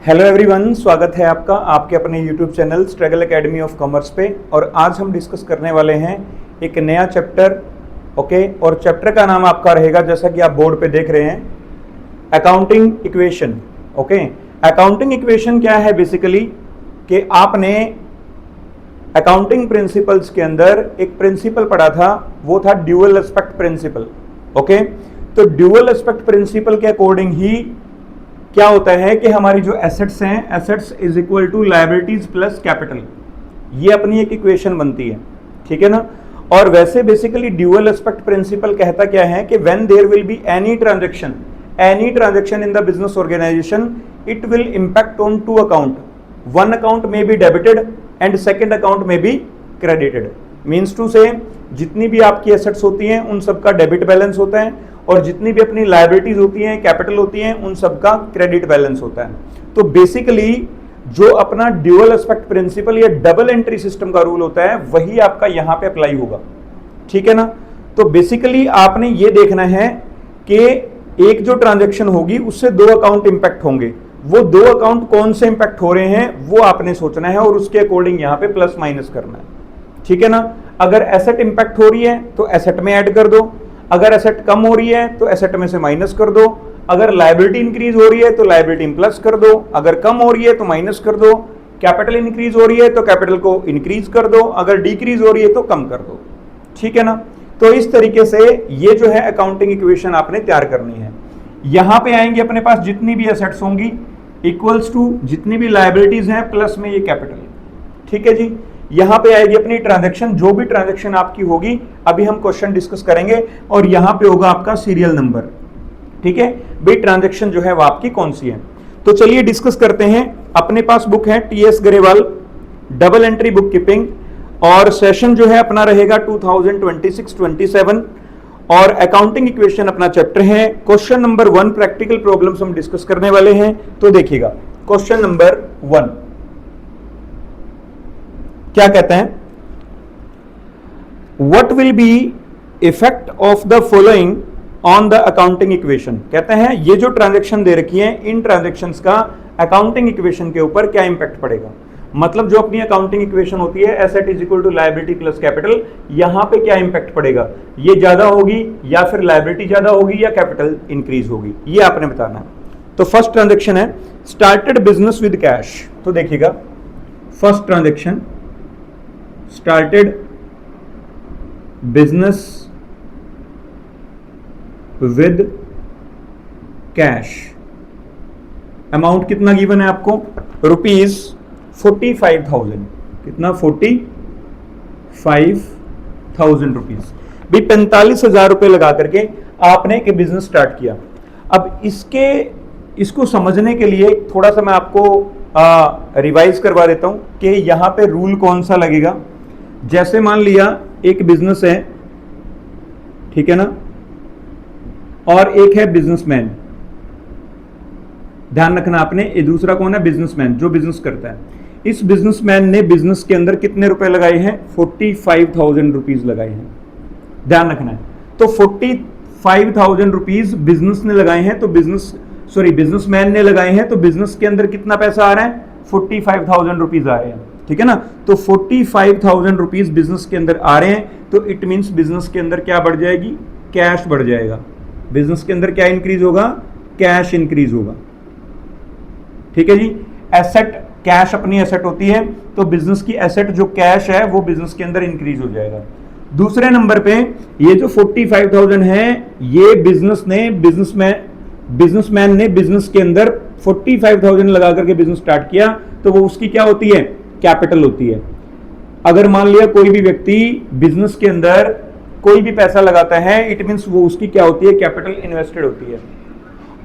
Hello everyone, स्वागत है आपका आपके अपने YouTube channel struggle academy of commerce पे। और आज हम डिस्कस करने वाले हैं एक नया चैप्टर। ओके, और चैप्टर का नाम आपका रहेगा, जैसा कि आप बोर्ड पे देख रहे हैं, accounting equation. Okay, accounting equation क्या है? बेसिकली कि आपने अकाउंटिंग प्रिंसिपल्स के अंदर एक प्रिंसिपल पढ़ा था, वो था ड्यूअल एस्पेक्ट प्रिंसिपल। ओके, तो ड्यूअल एस्पेक्ट प्रिंसिपल के अकॉर्डिंग ही क्या होता है कि हमारी जो एसेट्स हैं, assets is equal to liabilities plus capital, ये अपनी एक इक्वेशन बनती है। ठीक है ना। और वैसे बेसिकली ड्यूअल एस्पेक्ट प्रिंसिपल कहता क्या है कि when there will be any transaction in the business organisation, it will impact on two account. One account में be debited and second account में बी क्रेडिटेड। मीन्स टू से जितनी भी आपकी एसेट्स होती हैं उन सबका डेबिट बैलेंस होता है, और जितनी भी अपनी लायबिलिटीज होती हैं, कैपिटल होती हैं, उन सबका क्रेडिट बैलेंस होता है। तो बेसिकली जो अपना ड्यूअल एस्पेक्ट प्रिंसिपल या डबल एंट्री सिस्टम का रूल होता है, वही आपका यहां पे अप्लाई होगा। ठीक है ना। तो बेसिकली आपने ये देखना है कि एक जो ट्रांजैक्शन होगी उससे दो अकाउंट इंपैक्ट होंगे। वो दो अकाउंट कौन से इंपैक्ट हो रहे हैं वो आपने सोचना है, और उसके अकॉर्डिंग यहां पे प्लस माइनस करना है। ठीक है ना। अगर एसेट इंपैक्ट हो रही है तो एसेट में ऐड कर दो, अगर एसेट कम हो रही है तो एसेट में से माइनस कर दो, अगर लायबिलिटी इंक्रीज हो रही है तो लायबिलिटी में प्लस कर दो, अगर कम हो रही है तो माइनस कर दो, कैपिटल इंक्रीज हो रही है तो कैपिटल को इंक्रीज कर दो, अगर डिक्रीज हो रही है तो कम कर दो। ठीक है ना। तो इस तरीके से ये जो है अकाउंटिंग इक्वेशन आपने तैयार करनी है। यहां पे आएंगे अपने पास जितनी भी एसेट्स होंगी इक्वल्स टू जितनी भी लायबिलिटीज हैं प्लस में ये कैपिटल। ठीक है जी। यहां पे आएगी अपनी ट्रांजैक्शन, जो भी ट्रांजैक्शन आपकी होगी अभी हम क्वेश्चन डिस्कस करेंगे, और यहां पे होगा आपका सीरियल नंबर। ठीक है भाई, ट्रांजैक्शन जो है वो आपकी कौन सी है। तो चलिए डिस्कस करते हैं। अपने पास बुक है TS Grewal double entry book keeping, और सेशन जो है अपना रहेगा 2026-27, और अकाउंटिंग इक्वेशन अपना चैप्टर है। क्वेश्चन नंबर 1 प्रैक्टिकल प्रॉब्लम्स हम डिस्कस करने वाले हैं। तो देखिएगा क्वेश्चन नंबर 1 क्या कहते हैं, what will be effect of the following on the accounting equation. कहते हैं ये जो ट्रांजैक्शन दे रखी है, इन ट्रांजैक्शंस का अकाउंटिंग इक्वेशन के ऊपर क्या इंपैक्ट पड़ेगा। मतलब जो अपनी अकाउंटिंग इक्वेशन होती है asset is equal to liability plus capital, यहां पे क्या इंपैक्ट पड़ेगा, ये ज्यादा होगी या फिर लायबिलिटी ज्यादा होगी या कैपिटल इंक्रीज होगी, ये आपने बताना है। तो फर्स्ट ट्रांजैक्शन है स्टार्टेड बिजनेस विद कैश। तो देखिएगा first transaction started business with cash। Amount कितना गिवन है आपको, ₹45,000। कितना, 45,000 रुपीज। भी 45,000 रुपए लगा करके आपने एक बिजनेस स्टार्ट किया। अब इसको समझने के लिए थोड़ा सा मैं आपको रिवाइज करवा देता हूं कि यहां पे रूल कौन सा लगेगा। जैसे मान लिया एक बिजनेस है, ठीक है ना, और एक है बिजनेसमैन। ध्यान रखना आपने, ये दूसरा कौन है, बिजनेसमैन, जो बिजनेस करता है। इस बिजनेसमैन ने बिजनेस के अंदर कितने रुपए लगाए हैं, 45,000 रुपीज लगाए हैं। ध्यान रखना है। तो 45,000 रुपीज बिजनेस ने लगाए हैं, तो बिजनेसमैन ने लगाए हैं, तो बिजनेस के अंदर कितना पैसा आ रहा है, 45,000 रुपीज आ रहे हैं। ठीक है ना। तो 45,000 रुपीज बिजनेस के अंदर आ रहे हैं, तो इट मींस बिजनेस के अंदर क्या बढ़ जाएगी, कैश बढ़ जाएगा। बिजनेस के अंदर क्या इंक्रीज होगा, कैश इंक्रीज होगा। ठीक है जी। एसेट, कैश अपनी एसेट होती है, तो बिजनेस की एसेट जो कैश है वो बिजनेस के अंदर इंक्रीज हो जाएगा। दूसरे नंबर पे ये जो 45,000 है, ये बिजनेसमैन ने बिजनेस के अंदर 45,000 लगा करके बिजनेस स्टार्ट किया, तो वो उसकी क्या होती है, कैपिटल होती है। अगर मान लिया कोई भी व्यक्ति बिजनेस के अंदर कोई भी पैसा लगाता है, इट मींस वो उसकी क्या होती है, कैपिटल इन्वेस्टेड होती है।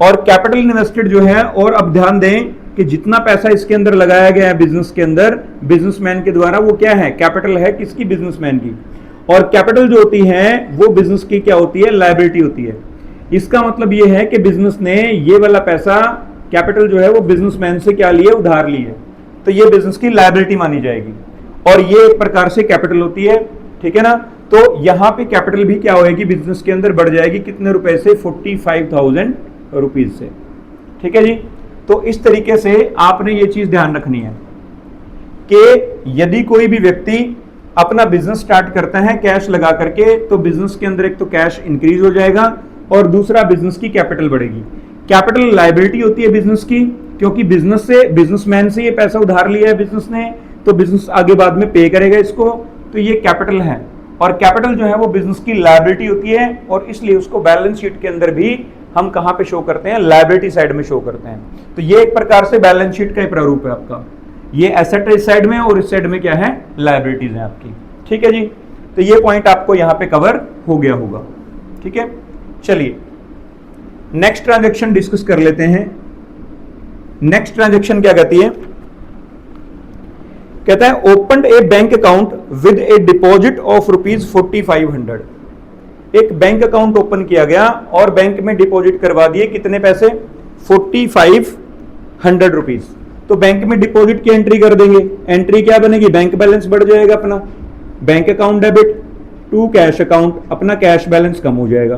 और कैपिटल इन्वेस्टेड जो है, और अब ध्यान दें कि जितना पैसा इसके अंदर लगाया गया है बिजनेस के अंदर बिजनेसमैन के द्वारा, वो क्या है, कैपिटल है किसकी, बिजनेसमैन की। और कैपिटल जो होती है वो बिजनेस की क्या होती है, लायबिलिटी होती है। इसका मतलब ये है कि बिजनेस ने ये वाला पैसा, कैपिटल जो है वो बिजनेसमैन से क्या लिए, उधार लिए, तो ये बिजनेस की लायबिलिटी मानी जाएगी, और ये एक प्रकार से कैपिटल होती है। ठीक है ना। तो यहां पे कैपिटल भी क्या होएगी, बिजनेस के अंदर बढ़ जाएगी, कितने रुपए से, 45,000 रुपीज से। ठीक है जी। तो इस तरीके से आपने ये चीज ध्यान रखनी है कि यदि कोई भी व्यक्ति अपना बिजनेस स्टार्ट करता है कैश लगा करके, तो बिजनेस के अंदर एक तो कैश इंक्रीज हो जाएगा और दूसरा बिजनेस की कैपिटल बढ़ेगी। कैपिटल लायबिलिटी होती है बिजनेस की, क्योंकि बिजनेसमैन से ये पैसा उधार लिया है बिजनेस ने, तो बिजनेस आगे बाद में पे करेगा इसको, तो ये कैपिटल है। और कैपिटल जो है वो बिजनेस की लायबिलिटी होती है, और इसलिए उसको बैलेंस शीट के अंदर भी हम कहां पे शो करते हैं, लायबिलिटी साइड में शो करते हैं। तो ये एक प्रकार से बैलेंस शीट का प्रारूप है आपका। ये एसेट इस साइड में और इस साइड में क्या है, लायबिलिटीज है आपकी। ठीक है जी, तो ये पॉइंट आपको यहां पे कवर हो गया होगा। ठीक है, चलिए नेक्स्ट ट्रांजैक्शन डिस्कस कर लेते हैं। नेक्स्ट ट्रांजैक्शन क्या कहती है, कहता है open A bank account with A deposit of ₹4500। एक बैंक अकाउंट ओपन किया गया और बैंक में डिपॉजिट करवा दिए कितने पैसे, ₹4500। तो बैंक में डिपॉजिट की एंट्री कर देंगे। एंट्री क्या बनेगी, बैंक बैलेंस बढ़ जाएगा अपना, bank account debit to cash account, अपना कैश बैलेंस कम हो जाएगा।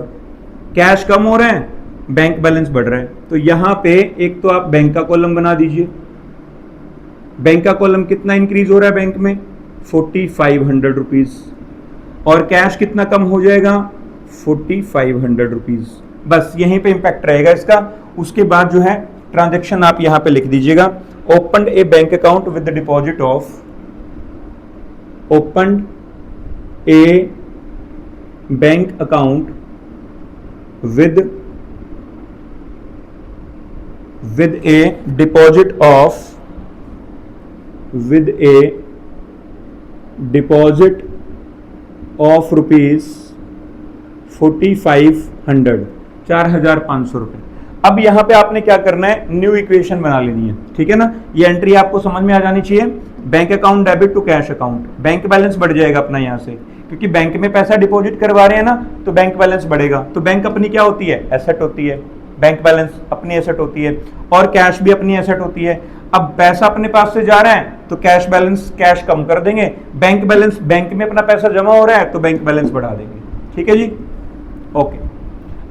कैश कम हो रहे हैं, बैंक बैलेंस बढ़ रहा है, तो यहां पे एक तो आप बैंक का कॉलम बना दीजिए। बैंक का कॉलम कितना इंक्रीज हो रहा है बैंक में, ₹4500, और कैश कितना कम हो जाएगा, ₹4500। बस यहीं पे इंपैक्ट रहेगा इसका। उसके बाद जो है ट्रांजैक्शन आप यहां पे लिख दीजिएगा, open A bank account with deposit of, open A bank account with A deposit of, with a deposit of ₹4500, 4500 रुपए। अब यहां पे आपने क्या करना है, न्यू इक्वेशन बना लेनी है। ठीक है ना, ये एंट्री आपको समझ में आ जानी चाहिए। Bank account debit to cash account, bank balance बढ़ जाएगा अपना यहां से, क्योंकि बैंक में पैसा डिपॉजिट करवा रहे हैं ना, तो बैंक बैलेंस बढ़ेगा। तो बैंक अपनी क्या होती है, एसेट होती है, बैंक बैलेंस अपनी एसेट होती है, और कैश भी अपनी एसेट होती है। अब पैसा अपने पास से जा रहा है तो कैश बैलेंस, कैश कम कर देंगे, बैंक बैलेंस, बैंक में अपना पैसा जमा हो रहा है तो बैंक बैलेंस बढ़ा देंगे। ठीक है जी, ओके।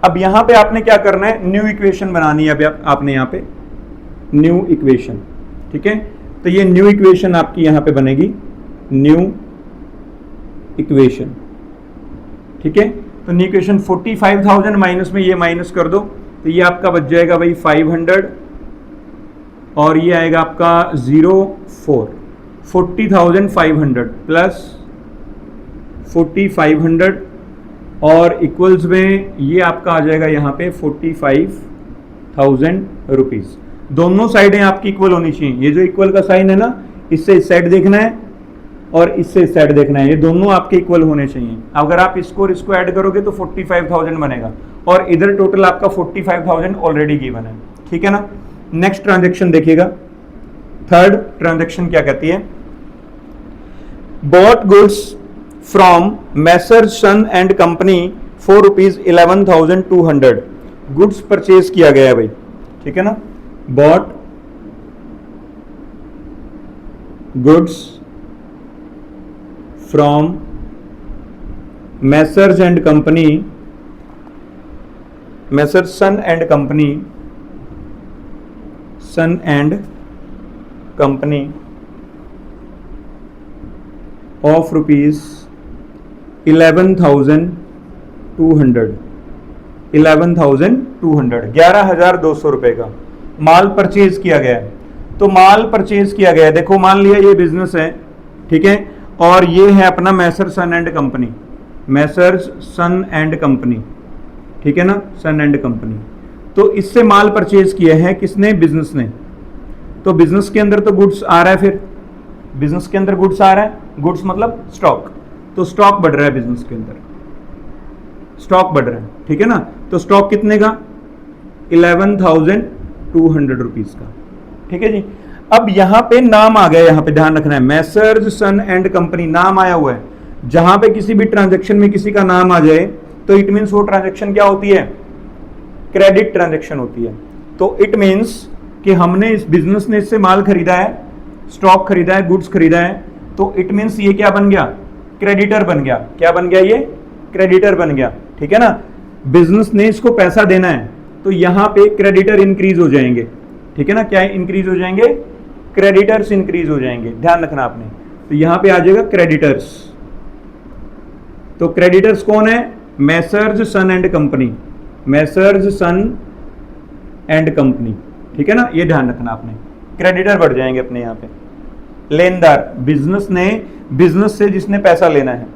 अब यहां पे आपने क्या करना है, न्यू इक्वेशन बनानी है। अभी आपने यहां पे न्यू इक्वेशन, ठीक है, तो ये न्यू इक्वेशन आपकी यहां पे बनेगी, न्यू इक्वेशन। ठीक है, तो न्यू इक्वेशन 45,000 माइनस में ये माइनस कर दो, तो ये आपका बच जाएगा भाई 500, और ये आएगा आपका 04, 40,500 प्लस 4500 और इक्वल्स में ये आपका आ जाएगा यहाँ पे 45,000 रुपीज। दोनों साइडें आपकी इक्वल होनी चाहिए। ये जो इक्वल का साइन है ना, इससे इस साइड देखना है और इससे इस साइड देखना है, ये दोनों आपके इक्वल होने चाहिए। अगर आप इसको और इसको ऐड करोगे तो 45,000 बनेगा, और इधर टोटल आपका 45,000 ऑलरेडी गिवन है। ठीक है ना, नेक्स्ट ट्रांजैक्शन देखिएगा, थर्ड ट्रांजैक्शन क्या कहती है, bought goods from Messrs son and company for ₹11,200। Goods purchase किया गया है भाई। ठीक है ना, bought goods from Messrs and company, Messrs son and company, son and company of ₹11,200, 11,200 रुपए का माल परचेज किया गया है। तो माल परचेज किया गया है, देखो मान लिया ये बिजनेस है, ठीक है, और ये है अपना Messrs son and company, Messrs son and company. ठीक है ना, सन एंड कंपनी। तो इससे माल परचेज किया है किसने, बिजनेस ने। तो बिजनेस के अंदर तो गुड्स आ रहा है, फिर बिजनेस के अंदर गुड्स आ रहा है, गुड्स मतलब स्टॉक, तो स्टॉक बढ़ रहा है बिजनेस के अंदर, स्टॉक बढ़ रहा है। ठीक है ना, तो स्टॉक कितने का, 11,200 रुपीज का। ठीक है जी, अब यहां पे नाम आ गया, यहां पे ध्यान रखना है, मैसर्स सन एंड कंपनी नाम आया हुआ है। जहां पे किसी भी ट्रांजैक्शन में किसी का नाम आ जाए तो इट मीन्स वो ट्रांजैक्शन क्या होती है, क्रेडिट ट्रांजैक्शन होती है। तो इट मीन्स कि हमने इस बिजनेस ने इससे माल खरीदा है, स्टॉक खरीदा है, गुड्स खरीदा है, तो इट मीन्स ये क्या बन गया, क्रेडिटर बन गया। क्या बन गया, ये क्रेडिटर बन गया। ठीक है ना, बिजनेस ने इसको पैसा देना है तो यहां पे क्रेडिटर इंक्रीज हो जाएंगे। ठीक है ना, क्या इंक्रीज हो जाएंगे, क्रेडिटर्स इंक्रीज हो जाएंगे, ध्यान रखना आपने। तो यहां पे आ जाएगा क्रेडिटर्स। तो क्रेडिटर्स कौन है, Messrs son and company, Messrs son and company, ठीक है ना, ये ध्यान रखना आपने। क्रेडिटर बढ़ जाएंगे अपने यहाँ पे। लेनदार, बिजनेस से जिसने पैसा लेना है,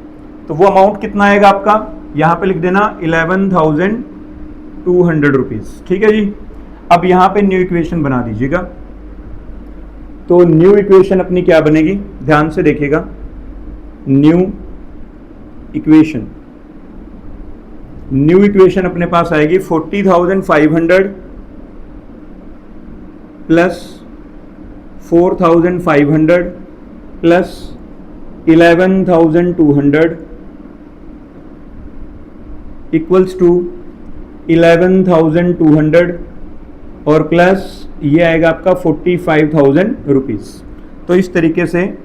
तो वो अमाउंट कितना आएगा आपका, यहां पे लिख देना 11,200 रुपीज, ठीक है जी। अब यहां पे न्यू इक्वेशन बना दीजिएगा। तो न्यू इक्वेशन अपनी क्या बनेगी, ध्यान से देखिएगा। न्यू इक्वेशन अपने पास आएगी 40,500 प्लस 4,500 प्लस 11,200 इक्वल्स टू 11,200 और प्लस ये आएगा आपका 45,000 रुपीज। तो इस तरीके से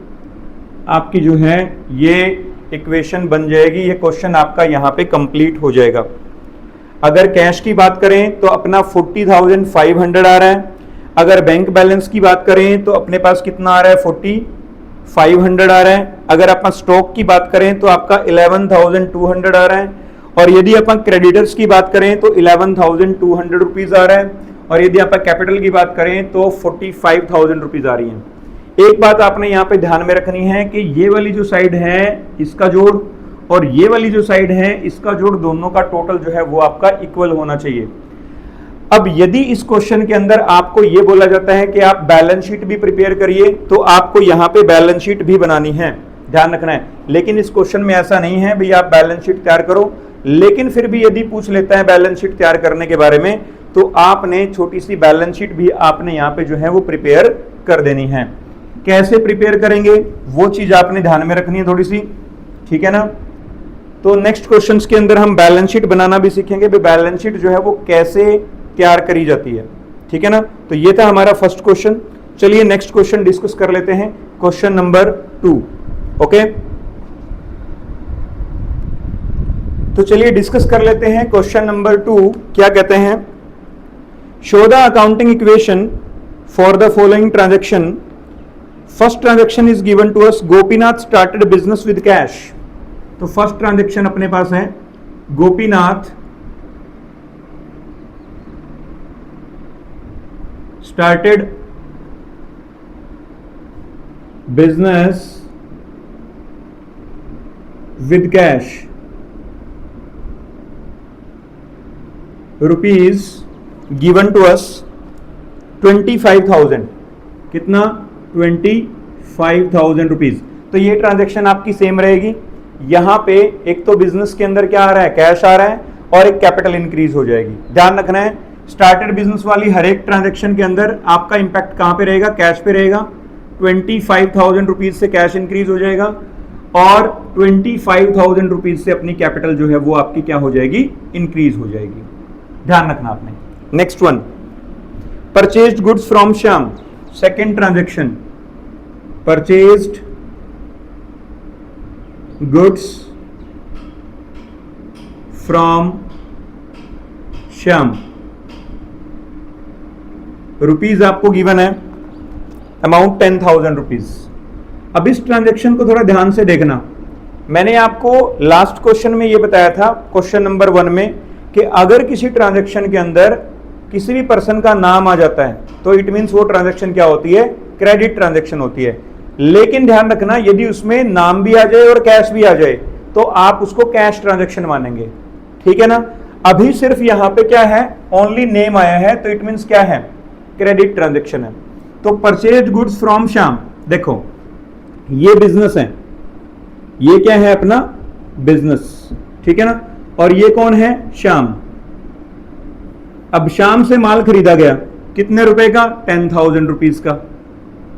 आपकी जो है ये इक्वेशन बन जाएगी। ये क्वेश्चन आपका यहाँ पे कंप्लीट हो जाएगा। अगर कैश की बात करें तो अपना 40,500 आ रहा है। अगर बैंक बैलेंस की बात करें तो अपने पास कितना आ रहा है, 4500 आ रहा है। अगर अपन स्टॉक की बात करें तो आपका 11,200 आ रहा है। और यदि अपन क्रेडिटर्स की बात करें तो 11,200 रुपीज आ रहा है। और यदि अपन कैपिटल की बात करें तो 45,000 रुपीज आ रही है। एक बात आपने यहाँ पे ध्यान में रखनी है कि ये वाली जो साइड है इसका जोड़ और ये वाली जो साइड है इसका जोड़, दोनों का टोटल जो है वो आपका इक्वल होना चाहिए। अब यदि इस क्वेश्चन के अंदर आपको ये बोला जाता है कि आप बैलेंस शीट भी प्रिपेयर करिए, तो आपको यहाँ पे बैलेंस शीट भी बनानी है, ध्यान रखना है। लेकिन इस क्वेश्चन में ऐसा नहीं है भाई आप बैलेंस शीट तैयार करो। लेकिन फिर भी यदि पूछ लेता है बैलेंस शीट तैयार करने के बारे में, तो आपने छोटी सी बैलेंस शीट भी आपने यहाँ पे जो है वो प्रिपेयर कर देनी है। कैसे प्रिपेयर करेंगे वो चीज आपने ध्यान में रखनी है थोड़ी सी, ठीक है ना। तो नेक्स्ट क्वेश्चंस के अंदर हम बैलेंस शीट बनाना भी सीखेंगे, बैलेंस शीट जो है वो कैसे तैयार करी जाती है, ठीक है ना। तो ये था हमारा फर्स्ट क्वेश्चन। चलिए नेक्स्ट क्वेश्चन डिस्कस कर लेते हैं, क्वेश्चन नंबर 2। ओके, तो चलिए डिस्कस कर लेते हैं क्वेश्चन नंबर 2। क्या कहते हैं, show the accounting equation for the following transaction. First transaction is given to us, Gopinath started business with cash. तो फर्स्ट ट्रांजेक्शन अपने पास है, Gopinath started business with cash, rupees given to us 25,000। कितना, 25,000 रुपीज। तो ये ट्रांजैक्शन आपकी सेम रहेगी। यहां पे एक तो बिजनेस के अंदर क्या आ रहा है, कैश आ रहा है, और एक कैपिटल इंक्रीज हो जाएगी। ध्यान रखना है, स्टार्टेड बिजनेस वाली हर एक ट्रांजैक्शन के अंदर आपका इंपैक्ट कहां पे रहेगा, कैश पे रहेगा। 25,000 रुपीज से कैश इंक्रीज हो जाएगा और 25,000 रुपीज से अपनी कैपिटल जो है वो आपकी क्या हो जाएगी, इंक्रीज हो जाएगी। ध्यान रखना आपने। Next one, purchased goods from Shyam. Second transaction, purchased goods from Shyam, rupees आपको गिवन है, अमाउंट 10,000 रुपीज। अब इस ट्रांजैक्शन को थोड़ा ध्यान से देखना। मैंने आपको लास्ट क्वेश्चन में ये बताया था, क्वेश्चन नंबर 1 में, कि अगर किसी ट्रांजैक्शन के अंदर किसी भी पर्सन का नाम आ जाता है तो इट मीन्स वो ट्रांजैक्शन क्या होती है, क्रेडिट ट्रांजैक्शन होती है। लेकिन ध्यान रखना, यदि उसमें नाम भी आ जाए और कैश भी आ जाए तो आप उसको कैश ट्रांजैक्शन मानेंगे, ठीक है ना। अभी सिर्फ यहां पे क्या है, ओनली नेम आया है, तो इट मीन्स क्या है, क्रेडिट ट्रांजैक्शन है। तो परचेज गुड्स फ्रॉम श्याम, देखो ये बिजनेस है, ये क्या है अपना बिजनेस, ठीक है ना। और ये कौन है, श्याम। अब श्याम से माल खरीदा गया, कितने रुपए का, 10,000 रुपीज का,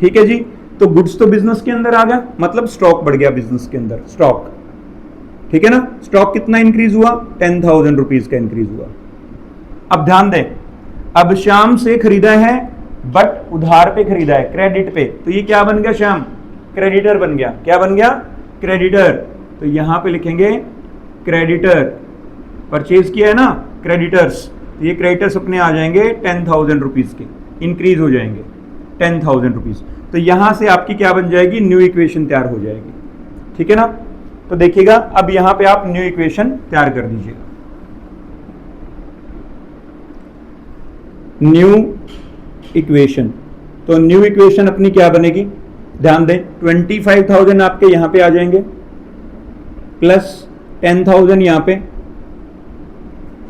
ठीक है जी। तो गुड्स तो बिजनेस के अंदर आ गया, मतलब स्टॉक बढ़ गया बिजनेस के अंदर, स्टॉक, ठीक है ना। स्टॉक कितना इंक्रीज हुआ, 10,000 रुपीज का इंक्रीज हुआ। अब ध्यान दें, अब श्याम से खरीदा है बट उधार पे खरीदा है, क्रेडिट पे, तो ये क्या बन गया, श्याम क्रेडिटर बन गया। क्या बन गया, क्रेडिटर। तो यहां पे लिखेंगे क्रेडिटर, परचेज किया है ना क्रेडिटर्स, तो ये क्रेडिटर्स अपने आ जाएंगे 10,000 रुपीज के, इंक्रीज हो जाएंगे 10,000 रुपीज। तो यहां से आपकी क्या बन जाएगी, न्यू इक्वेशन तैयार हो जाएगी। ठीक है ना। तो देखिएगा अब यहां पे आप न्यू इक्वेशन तैयार कर दीजिएगा। न्यू इक्वेशन, तो न्यू इक्वेशन अपनी क्या बनेगी, ध्यान दें 25,000 आपके यहां पे आ जाएंगे प्लस 10,000 यहां पे,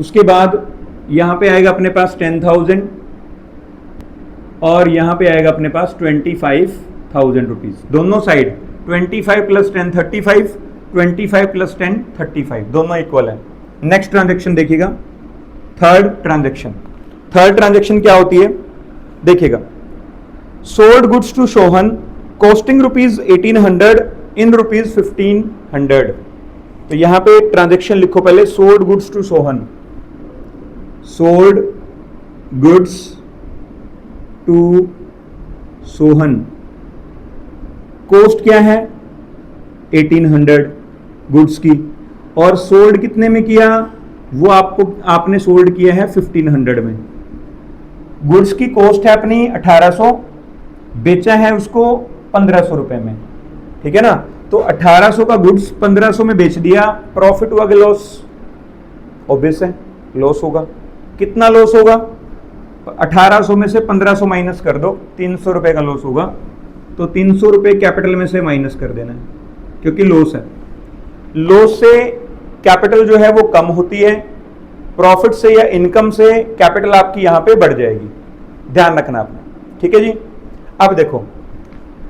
उसके बाद यहां पे आएगा अपने पास 10,000 और यहां पे आएगा अपने पास 25,000 रुपीज, दोनों साइड 25 प्लस 10 35, 25 प्लस 10 35, दोनों इक्वल है। नेक्स्ट ट्रांजेक्शन देखिएगा, थर्ड ट्रांजेक्शन। थर्ड ट्रांजेक्शन क्या होती है, देखिएगा sold goods to Sohan costing rupees 1800 in rupees 1500। तो यहां पे ट्रांजेक्शन लिखो पहले, sold goods to Sohan, sold goods to Sohan, cost क्या है 1800 गुड्स की, और सोल्ड कितने में किया, वो आपने सोल्ड किया है 1500 में। गुड्स की कॉस्ट है अपनी 1800, बेचा है उसको 1500 रुपए में। ठीक है ना। तो 1800 का गुड्स 1500 में बेच दिया, प्रॉफिट हुआ कि लॉस, ऑब्वियस है लॉस होगा। कितना लॉस होगा, 1800 में से 1500 माइनस कर दो, 300 रुपए का लॉस होगा। तो 300 रुपए कैपिटल में से माइनस कर देना है, क्योंकि लॉस है। लॉस से कैपिटल जो है वो कम होती है, प्रॉफिट से या इनकम से कैपिटल आपकी यहां पे बढ़ जाएगी, ध्यान रखना आपने। ठीक है जी। अब देखो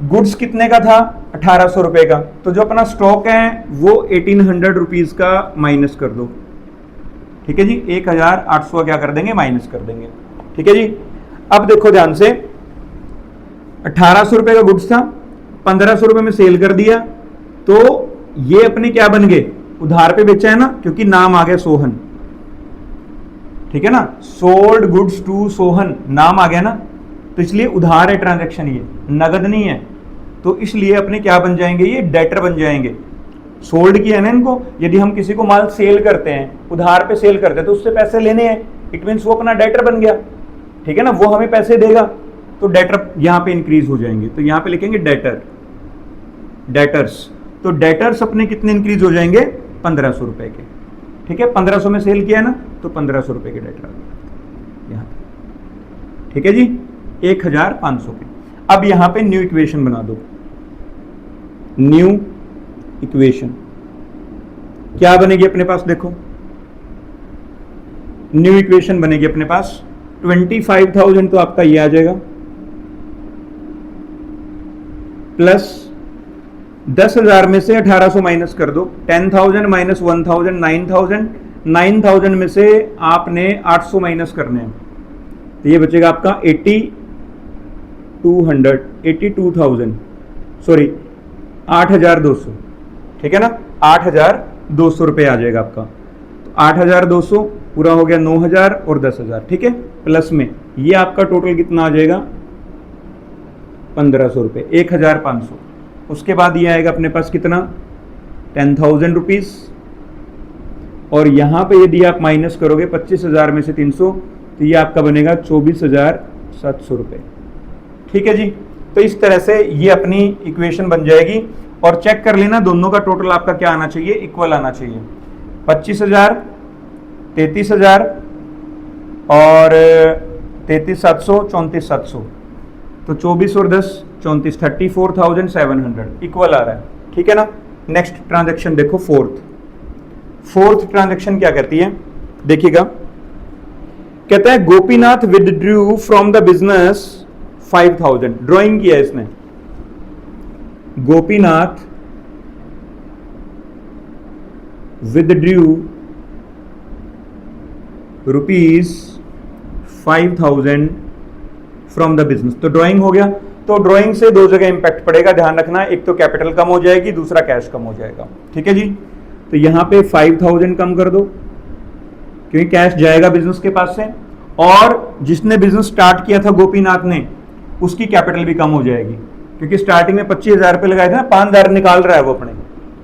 गुड्स कितने का था 1800 रुपए का, तो जो अपना स्टॉक है वो 1800 रुपीज का माइनस कर दो। ठीक है जी, 1800 क्या कर देंगे, माइनस कर देंगे। ठीक है जी। अब देखो ध्यान से, 1800 रुपए का गुड्स था, 1500 रुपए में सेल कर दिया, तो ये अपने क्या बन गए, उधार पे बेचा है ना, क्योंकि नाम आ गया सोहन। ठीक है ना, सोल्ड गुड्स टू सोहन नाम आ गया ना, तो इसलिए उधार है ट्रांजैक्शन, ये नगद नहीं है। तो इसलिए अपने क्या बन जाएंगे, ये डेटर बन जाएंगे। सोल्ड किया है ना इनको, यदि हम किसी को माल सेल करते हैं, उधार पे सेल करते हैं, तो उससे पैसे लेने हैं, इट मीन्स वो अपना डेटर बन गया। ठीक है ना, वो हमें पैसे देगा, तो डेटर यहां पे इंक्रीज हो जाएंगे। तो यहां पे लिखेंगे डेटर, डेटर्स। तो डेटर्स अपने कितने इंक्रीज हो जाएंगे, 1500 रुपए के। ठीक है, 1500 में सेल किया ना, तो 1500 रुपए के डेटर आ गए यहां पे। ठीक है जी, 1500 के। अब यहां पे न्यू इक्वेशन बना दो। न्यू इक्वेशन क्या बनेगी अपने पास, देखो न्यू इक्वेशन बनेगी अपने पास 25,000 तो आपका ये आ जाएगा, प्लस 10,000 में से 1800 माइनस कर दो, 10,000 माइनस 1,000 9,000, 9,000 में से आपने 800 माइनस करने हैं, तो ये बचेगा आपका 82,000 सॉरी 8,200। ठीक है ना, 8,200 रुपये आ जाएगा आपका। तो 8,200 पूरा हो गया 9,000 और 10,000। ठीक है, प्लस में ये आपका टोटल कितना आ जाएगा 1,500 रुपये, 1,500। उसके बाद ये आएगा अपने पास कितना 10,000 रुपीज़, और यहाँ पे यदि आप माइनस करोगे 25,000 में से 300, तो ये आपका बनेगा 24,700 रुपये। ठीक है जी। तो इस तरह से ये अपनी इक्वेशन बन जाएगी, और चेक कर लेना दोनों का टोटल आपका क्या आना चाहिए, इक्वल आना चाहिए। 25,000, 33,000 और 33,700, 34,700, तो 24 और 10 34, 34,700 इक्वल आ रहा है। ठीक है ना। नेक्स्ट ट्रांजैक्शन देखो, फोर्थ ट्रांजैक्शन क्या कहती है, देखिएगा, कहता है Gopinath withdrew from the business 5,000। Drawing किया है इसने, Gopinath withdrew ₹5,000 from the business. तो ड्राइंग हो गया। तो ड्राइंग से दो जगह इंपैक्ट पड़ेगा, ध्यान रखना, एक तो कैपिटल कम हो जाएगी, दूसरा कैश कम हो जाएगा। ठीक है जी। तो यहां पे 5,000 कम कर दो, क्योंकि कैश जाएगा बिजनेस के पास से, और जिसने बिजनेस स्टार्ट किया था गोपीनाथ ने, उसकी कैपिटल भी कम हो जाएगी, क्योंकि स्टार्टिंग में 25,000 रुपये लगाए थे ना, 5,000 निकाल रहा है वो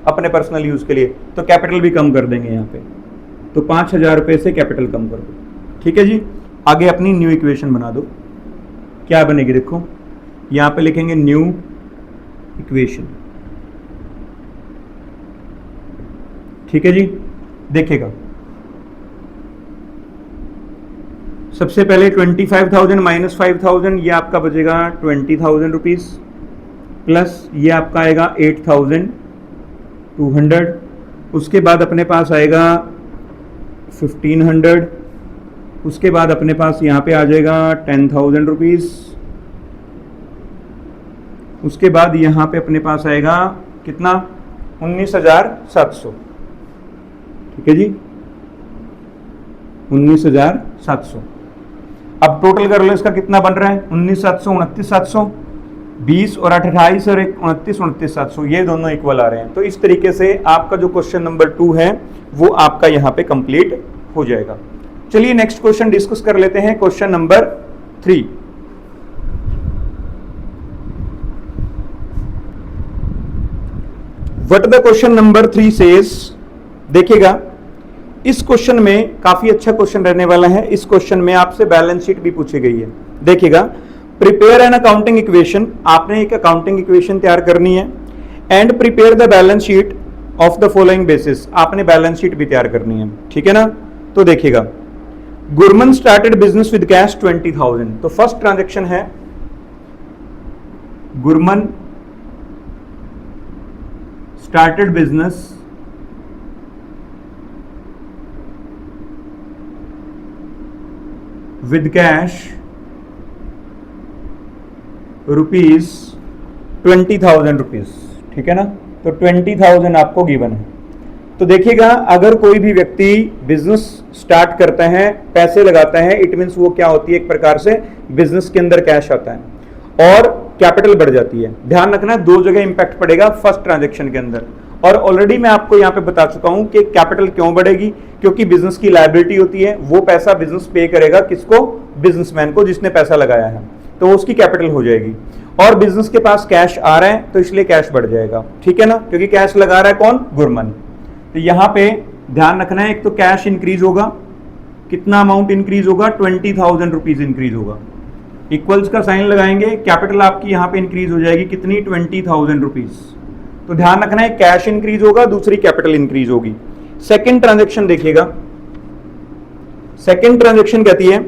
अपने पर्सनल यूज के लिए, तो कैपिटल भी कम कर देंगे यहाँ पे। तो 5,000 रुपये से कैपिटल कम कर दो। ठीक है जी। आगे अपनी न्यू इक्वेशन बना दो। क्या बनेगी, देखो यहां पे लिखेंगे न्यू इक्वेशन। ठीक है जी, देखिएगा सबसे पहले 25,000 माइनस 5,000, ये आपका बचेगा 20,000 रुपीज, प्लस ये आपका आएगा 8,200। उसके बाद अपने पास आएगा 1,500। उसके बाद अपने पास यहाँ पे आ जाएगा 10,000 रुपीज। उसके बाद यहाँ पे अपने पास आएगा कितना, 19,700। ठीक है जी, 19,700। अब टोटल कर लो इसका कितना बन रहा है, 19,700, 29,700, 20 और 28 और 29, 29,700, ये दोनों इक्वल आ रहे हैं। तो इस तरीके से आपका जो क्वेश्चन नंबर 2 है वो आपका यहाँ पे कंप्लीट हो जाएगा। चलिए नेक्स्ट क्वेश्चन डिस्कस कर लेते हैं, question number 3। What the question number 3 says, देखिएगा इस क्वेश्चन में काफी अच्छा क्वेश्चन रहने वाला है। इस क्वेश्चन में आपसे बैलेंस शीट भी पूछी गई है। देखिएगा, प्रिपेयर एन अकाउंटिंग इक्वेशन, आपने एक अकाउंटिंग इक्वेशन तैयार करनी है, and prepare the balance sheet of the following basis, आपने बैलेंस शीट भी तैयार करनी है। ठीक है ना, तो देखिएगा Gurman started business with cash 20,000, तो फर्स्ट ट्रांजेक्शन है Gurman started business with cash rupees 20,000 rupees. ठीक है ना, तो 20,000 आपको गिवन है। तो देखिएगा अगर कोई भी व्यक्ति बिजनेस स्टार्ट करता है, पैसे लगाता है, इट मीन्स वो क्या होती है, एक प्रकार से बिजनेस के अंदर कैश आता है और कैपिटल बढ़ जाती है। ध्यान रखना दो जगह इंपैक्ट पड़ेगा फर्स्ट ट्रांजैक्शन के अंदर, और ऑलरेडी मैं आपको यहां पे बता चुका हूं कि कैपिटल क्यों बढ़ेगी, क्योंकि बिजनेस की लायबिलिटी होती है, वो पैसा बिजनेस पे करेगा किसको, बिजनेसमैन को जिसने पैसा लगाया है, तो उसकी कैपिटल हो जाएगी। और बिजनेस के पास कैश आ रहा है तो इसलिए कैश बढ़ जाएगा। ठीक है ना, क्योंकि कैश लगा रहा है कौन, गुरमन। तो यहां पे ध्यान रखना है, एक तो कैश इंक्रीज होगा, कितना अमाउंट इंक्रीज होगा, 20,000 रुपीज इंक्रीज होगा। इक्वल्स का साइन लगाएंगे, कैपिटल आपकी यहां पे इंक्रीज हो जाएगी कितनी, 20,000 रुपीज। तो ध्यान रखना है कैश इंक्रीज होगा, दूसरी कैपिटल इंक्रीज होगी। सेकंड ट्रांजैक्शन देखिएगा, सेकंड ट्रांजैक्शन कहती है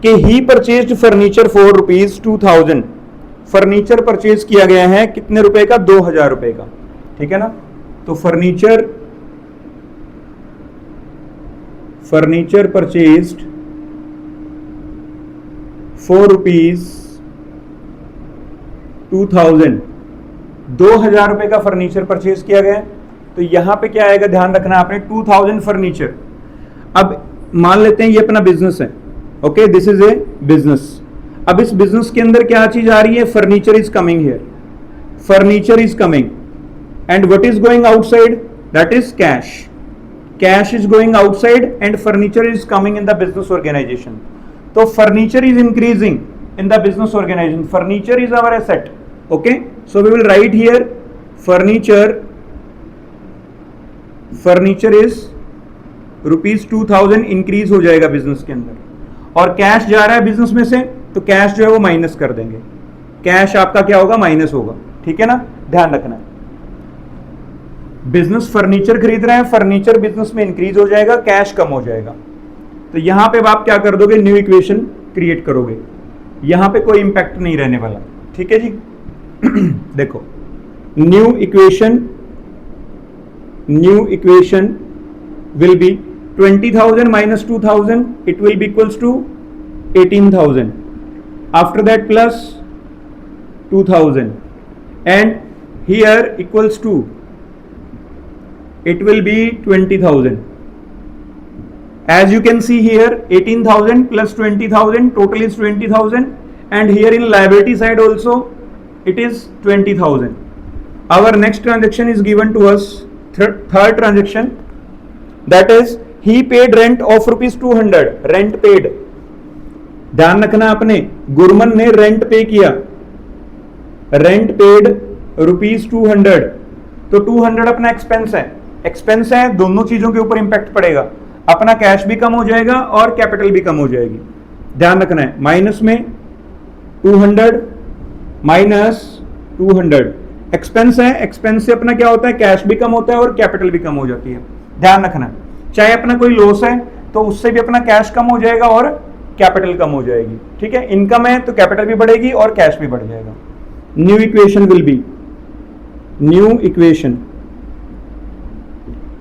कि he purchased furniture for rupees 2,000, furniture purchase किया गया है कितने रुपए का, 2,000 रुपए का। ठीक है ना, तो फर्नीचर परचेज्ड फॉर रुपीज 2,000, 2,000 रुपए का फर्नीचर परचेज किया गया। तो यहां पे क्या आएगा, ध्यान रखना आपने, 2,000 फर्नीचर। अब मान लेते हैं ये अपना बिजनेस है, okay, this is a business. अब इस बिजनेस के अंदर क्या चीज आ रही है, furniture is coming here, furniture is coming, and what is going outside, that is cash, cash is going outside and furniture is coming in the business organisation. तो furniture is increasing in the business organisation, furniture is our asset, okay, so we will write here furniture is rupees 2,000 increase हो जाएगा business के अंदर, और cash जा रहा है business में से, तो कैश जो है वो माइनस कर देंगे, कैश आपका क्या होगा, माइनस होगा। ठीक है ना, ध्यान रखना है, बिजनेस फर्नीचर खरीद रहे हैं, फर्नीचर बिजनेस में इंक्रीज हो जाएगा, कैश कम हो जाएगा। तो यहां पे आप क्या कर दोगे, न्यू इक्वेशन क्रिएट करोगे, यहां पे कोई इंपैक्ट नहीं रहने वाला। ठीक है जी, देखो new equation will be 20,000 minus 2,000, it will be equals to 18,000. After that plus 2,000, and here equals to, it will be 20,000. As you can see here, 18,000 plus 20,000, total is 20,000, and here in liability side also it is 20,000. Our next transaction is given to us, third transaction, that is he paid rent of rupees 200, rent paid। ध्यान रखना आपने, गुरमन ने rent पे किया, rent paid rupees 200, तो 200 अपना expense है, expense है, दोनों चीजों के ऊपर इंपैक्ट पड़ेगा, अपना कैश भी कम हो जाएगा और कैपिटल भी कम हो जाएगी। ध्यान रखना है, माइनस में 200 माइनस 200। एक्सपेंस है, एक्सपेंस से अपना क्या होता है, कैश भी कम होता है और कैपिटल भी कम हो जाती है, ध्यान रखना। चाहे अपना कोई लॉस है तो उससे भी अपना कैश कम हो जाएगा और कैपिटल कम हो जाएगी, ठीक है। इनकम है तो कैपिटल भी बढ़ेगी और कैश भी बढ़ जाएगा। New equation will be, new equation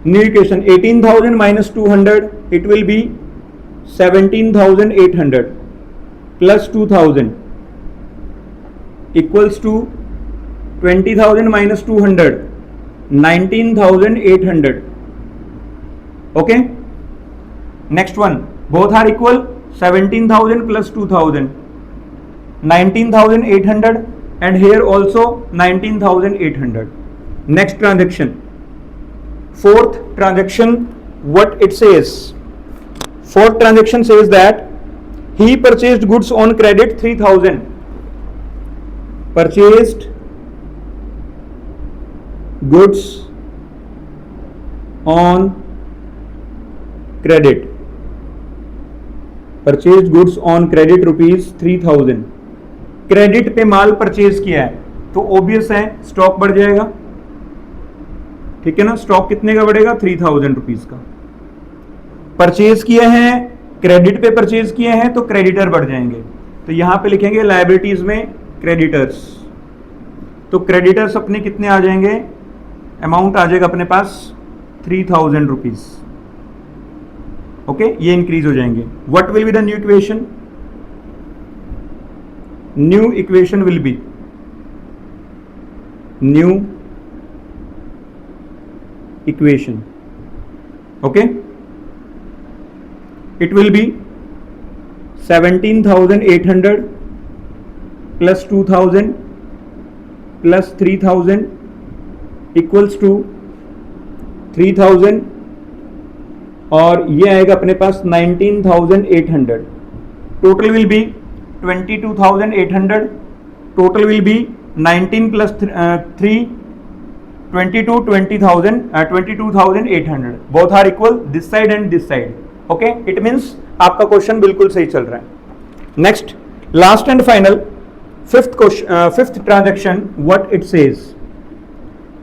18,000 minus 200, it will be 17,800 plus 2,000 equals to 20,000 minus 200, 19,800. Okay, next one, both are equal, 17,000 plus 2,000, 19,800, and here also 19,800. Next transaction, fourth transaction, what it says, fourth transaction says that he purchased goods on credit 3,000, purchased goods on credit, purchased goods on credit rupees 3,000। Credit पे माल purchase किया है तो obvious है stock बढ़ जाएगा, ठीक है ना। स्टॉक कितने का बढ़ेगा, 3,000 रुपीज का। परचेज किए हैं, क्रेडिट पे परचेज किए हैं तो क्रेडिटर बढ़ जाएंगे, तो यहां पे लिखेंगे लायबिलिटीज में क्रेडिटर्स। तो क्रेडिटर्स अपने कितने आ जाएंगे, अमाउंट आ जाएगा अपने पास 3,000 रुपीज। ओके, ये इंक्रीज हो जाएंगे। What will be the new equation, new equation will be, new equation, okay, it will be 17,800 plus 2,000 plus 3,000 equals to 3,000 और ये आएगा अपने पास 19,800। Total will be 22,800, total will be 19 plus 3 22,800, both are equal this side and this side. Okay, it means आपका question बिल्कुल सही चल रहा है। Next, last and final, fifth transaction, what it says.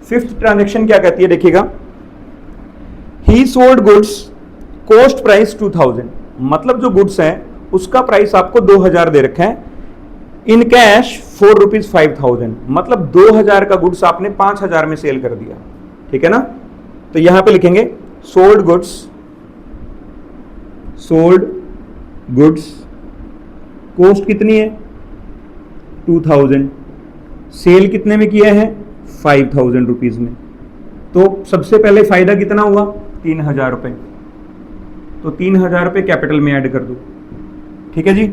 Fifth transaction क्या कहती है, देखिएगा, ही सोल्ड गुड्स कॉस्ट प्राइस 2,000, मतलब जो गुड्स है उसका प्राइस आपको 2,000 दे रखा है, इन कैश 4 रुपीज 5,000, मतलब 2,000 का गुड्स आपने 5,000 में सेल कर दिया, ठीक है ना। तो यहां पे लिखेंगे sold goods, sold goods, cost कितनी है 2,000, सेल कितने में किया है 5,000 रुपीज में। तो सबसे पहले फायदा कितना हुआ 3,000 रुपए, तो 3,000 रुपए कैपिटल में ऐड कर दो, ठीक है जी।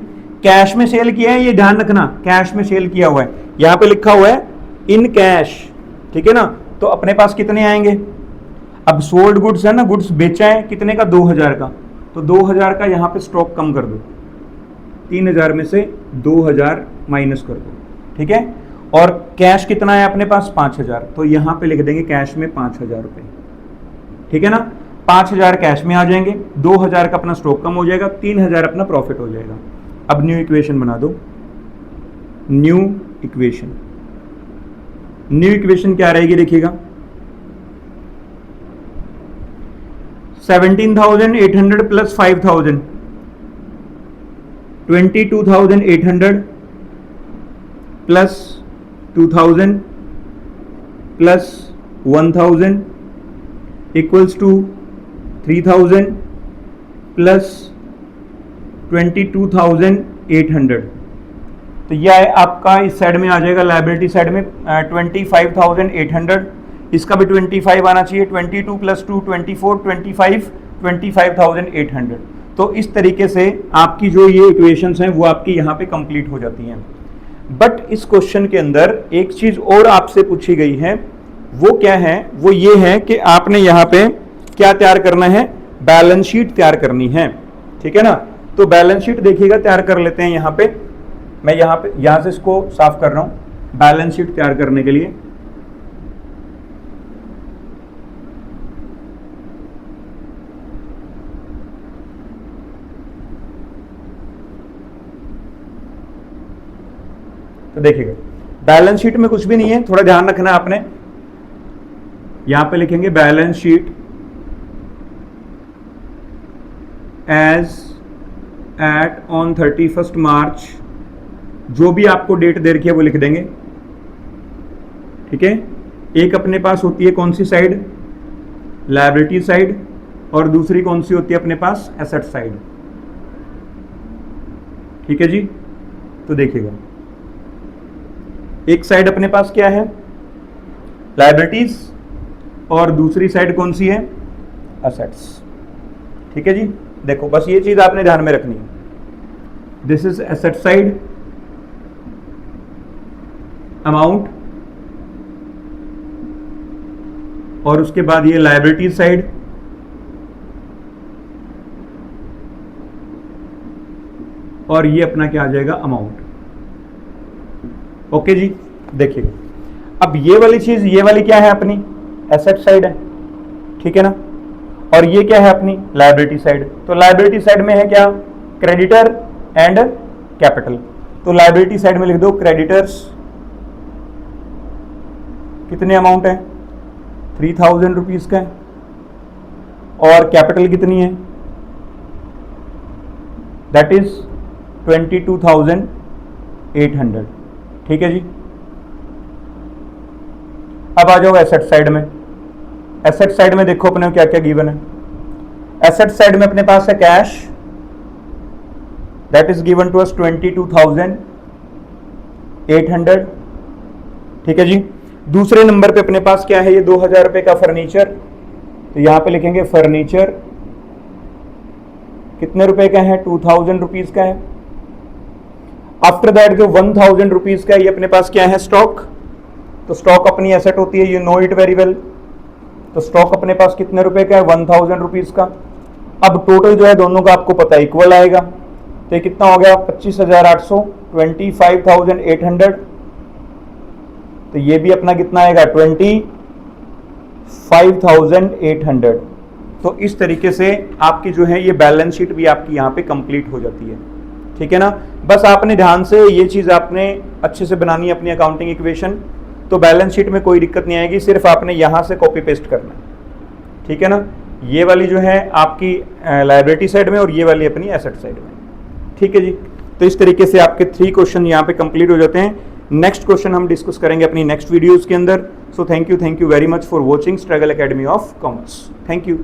कैश में सेल किया है, ये ध्यान रखना, कैश में सेल किया हुआ है, यहां पे लिखा हुआ है इन कैश, ठीक है ना। तो अपने पास कितने आएंगे, अब सोल्ड गुड्स है ना, गुड्स बेचा है कितने का 2,000 का, तो 2,000 का यहां पे स्टॉक कम कर दो, 3,000 में से 2,000 माइनस कर दो, ठीक है। और कैश कितना है अपने पास 5,000, तो यहां पे लिख देंगे कैश में 5,000 रुपए, ठीक है ना। 5,000 कैश में आ जाएंगे, 2,000 का अपना स्टॉक कम हो जाएगा, 3,000 अपना प्रॉफिट हो जाएगा। अब न्यू इक्वेशन बना दो, न्यू इक्वेशन, न्यू इक्वेशन क्या रहेगी देखिएगा, 17,800 plus 5,000, 22,800 plus 2,000 plus 1,000 equals to 3,000 plus 22,800। तो यह आपका इस साइड में आ जाएगा, लायबिलिटी साइड में 25,800, इसका भी 25 आना चाहिए, 22 प्लस 2 24, 25, 25,800। तो इस तरीके से आपकी जो ये इक्वेशंस हैं वो आपकी यहाँ पे कंप्लीट हो जाती हैं। बट इस क्वेश्चन के अंदर एक चीज और आपसे पूछी गई है, वो क्या है, वो ये है कि आपने यहाँ पे क्या तैयार करना है, बैलेंस शीट तैयार करनी है, ठीक है ना। तो बैलेंस शीट देखिएगा तैयार कर लेते हैं। यहाँ पे मैं यहाँ से इसको साफ कर रहा हूं बैलेंस शीट तैयार करने के लिए। तो देखिएगा बैलेंस शीट में कुछ भी नहीं है, थोड़ा ध्यान रखना आपने। यहां पे लिखेंगे balance sheet as at on 31 March, जो भी आपको डेट दे रखी है वो लिख देंगे, ठीक है। एक अपने पास होती है कौन सी साइड, लायबिलिटी साइड, और दूसरी कौन सी होती है अपने पास, एसेट साइड, ठीक है जी। तो देखिएगा एक साइड अपने पास क्या है, लायबिलिटीज, और दूसरी साइड कौन सी है, एसेट्स, ठीक है जी। देखो बस ये चीज आपने ध्यान में रखनी है, this is asset side, amount, और उसके बाद ये लायबिलिटी साइड, और ये अपना क्या आ जाएगा, अमाउंट। ओके जी। देखिएगा अब ये वाली चीज, ये वाली क्या है अपनी, एसेट साइड है, ठीक है ना, और ये क्या है अपनी, लायबिलिटी साइड। तो लायबिलिटी साइड में है क्या, क्रेडिटर एंड कैपिटल। तो लायबिलिटी साइड में लिख दो क्रेडिटर्स, कितने अमाउंट है, 3000 रुपीज का है, और कैपिटल कितनी है, दैट इज 22,800, ठीक है जी। अब आ जाओ एसेट साइड में। एसेट साइड में देखो अपने क्या क्या गिवन है। एसेट साइड में अपने पास है cash, that is given to us 22,800, ठीक है जी। दूसरे नंबर पे अपने पास क्या है, ये 2000 रुपए का फर्नीचर, तो यहां पे लिखेंगे फर्नीचर कितने रुपए का है, 2000 रुपीज का है। आफ्टर दैट जो 1000 रुपीज का, ये अपने पास क्या है, स्टॉक। तो स्टॉक अपनी एसेट होती है, you know it very well. तो स्टॉक अपने पास कितने रुपए का है, 1000 रुपीज का। अब टोटल जो है दोनों का आपको पता है, इक्वल आएगा, तो ये कितना हो गया, 25,800, 25,800। तो ये भी अपना कितना आएगा, 25,800। तो इस तरीके से आपकी जो है ये बैलेंस शीट भी आपकी यहाँ पे कंप्लीट हो जाती है, ठीक है ना। बस आपने ध्यान से ये चीज आपने अच्छे से बनानी है अपनी अकाउंटिंग इक्वेशन, तो बैलेंस शीट में कोई दिक्कत नहीं आएगी, सिर्फ आपने यहाँ से कॉपी पेस्ट करना है, ठीक है ना। ये वाली जो है आपकी लायबिलिटी साइड में, और ये वाली अपनी एसेट साइड में, ठीक है जी। तो इस तरीके से आपके 3 क्वेश्चन यहाँ पे कंप्लीट हो जाते हैं। नेक्स्ट क्वेश्चन हम डिस्कस करेंगे अपनी नेक्स्ट वीडियोस के अंदर। So thank you very much for watching struggle academy of commerce. Thank you.